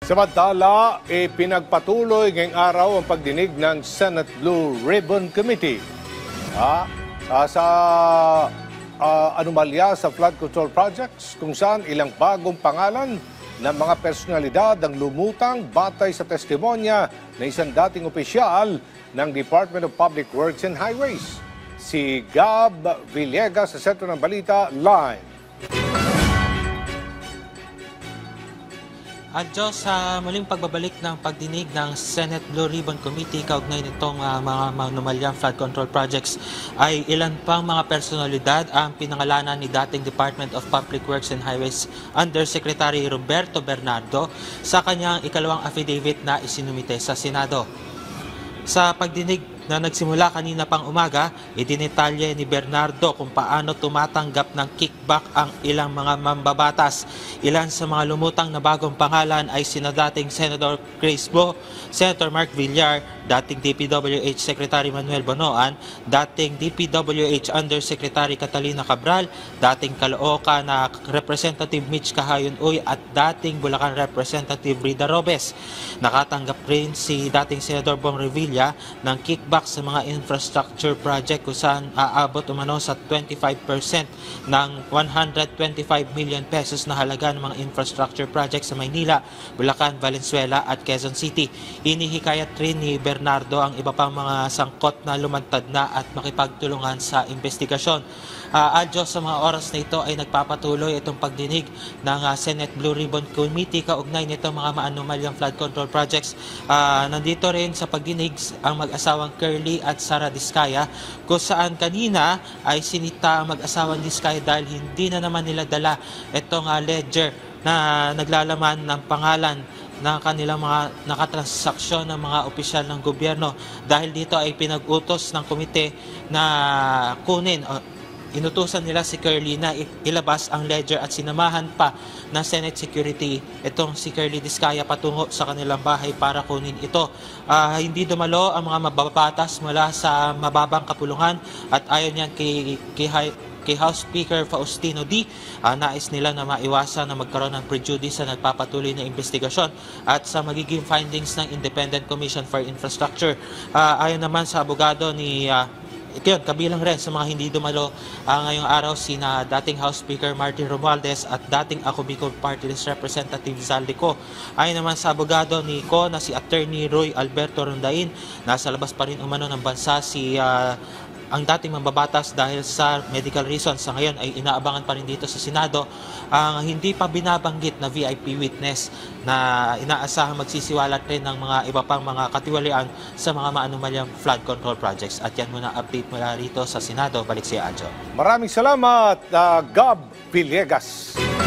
Samantala, pinagpatuloy ngayong araw ang pagdinig ng Senate Blue Ribbon Committee sa anomalya sa flood control projects kung saan ilang bagong pangalan ng mga personalidad ang lumutang batay sa testimonya na isang dating opisyal ng Department of Public Works and Highways. Si Gab Villegas sa Sentro ng Balita, live. Adyo, sa muling pagbabalik ng pagdinig ng Senate Blue Ribbon Committee kaugnay nitong mga anomalyang flood control projects ay ilan pang mga personalidad ang pinangalanan ni dating Department of Public Works and Highways Undersecretary Roberto Bernardo sa kanyang ikalawang affidavit na isinumite sa Senado. Sa pagdinig na nagsimula kanina pang umaga, idinetalye ni Bernardo kung paano tumatanggap ng kickback ang ilang mga mambabatas. Ilan sa mga lumutang na bagong pangalan ay sina dating Senator Chris Bo, Senator Mark Villar, dating DPWH Secretary Manuel Bonoan, dating DPWH Undersecretary Catalina Cabral, dating Caloocan na Representative Mitch Cahayon-Uy at dating Bulacan Representative Rida Robes. Nakatanggap rin si dating Senator Bong Revilla ng kickback sa mga infrastructure project kung saan aabot umano sa 25% ng 125 million pesos na halaga ng mga infrastructure project sa Maynila, Bulacan, Valenzuela at Quezon City. Inihikayat rin ni Bernardo ang iba pang mga sangkot na lumantad na at makipagtulungan sa investigasyon. Adyo, sa mga oras na ito ay nagpapatuloy itong pagdinig ng Senate Blue Ribbon Committee kaugnay nito mga maanomalyang flood control projects. Nandito rin sa pagdinig ang mag-asawang Curly at Sara Diskaya kung saan kanina ay sinita ang mag-asawang Diskaya dahil hindi na naman nila dala itong ledger na naglalaman ng pangalan ng kanilang mga nakatransaksyon ng mga opisyal ng gobyerno. Dahil dito ay pinag-utos ng komite na kunin inutusan nila si Curly na ilabas ang ledger at sinamahan pa ng Senate Security itong si Curly Diskaya patungo sa kanilang bahay para kunin ito. Hindi dumalo ang mga mababatas mula sa mababang kapulungan at ayon yan kay House Speaker Faustino D. Nais nila na maiwasan na magkaroon ng prejudice sa nagpapatuloy na investigasyon at sa magiging findings ng Independent Commission for Infrastructure. Ayon naman sa abogado ni kabilang rin sa mga hindi dumalo ngayong araw sina dating House Speaker Martin Romualdez at dating Ako Bicol Party List Representative Zaldico. Ayon naman sa abogado ni Ko na si Attorney Roy Alberto Rondain, nasa labas pa rin umano ng bansa ang dating mambabatas dahil sa medical reasons. Sa ngayon ay inaabangan pa rin dito sa Senado ang hindi pa binabanggit na VIP witness na inaasahang magsisiwalat rin ng mga iba pang mga katiwalian sa mga maanomalyang flood control projects. At yan muna update mula rito sa Senado. Balik si Adjo. Maraming salamat, Gab Villegas.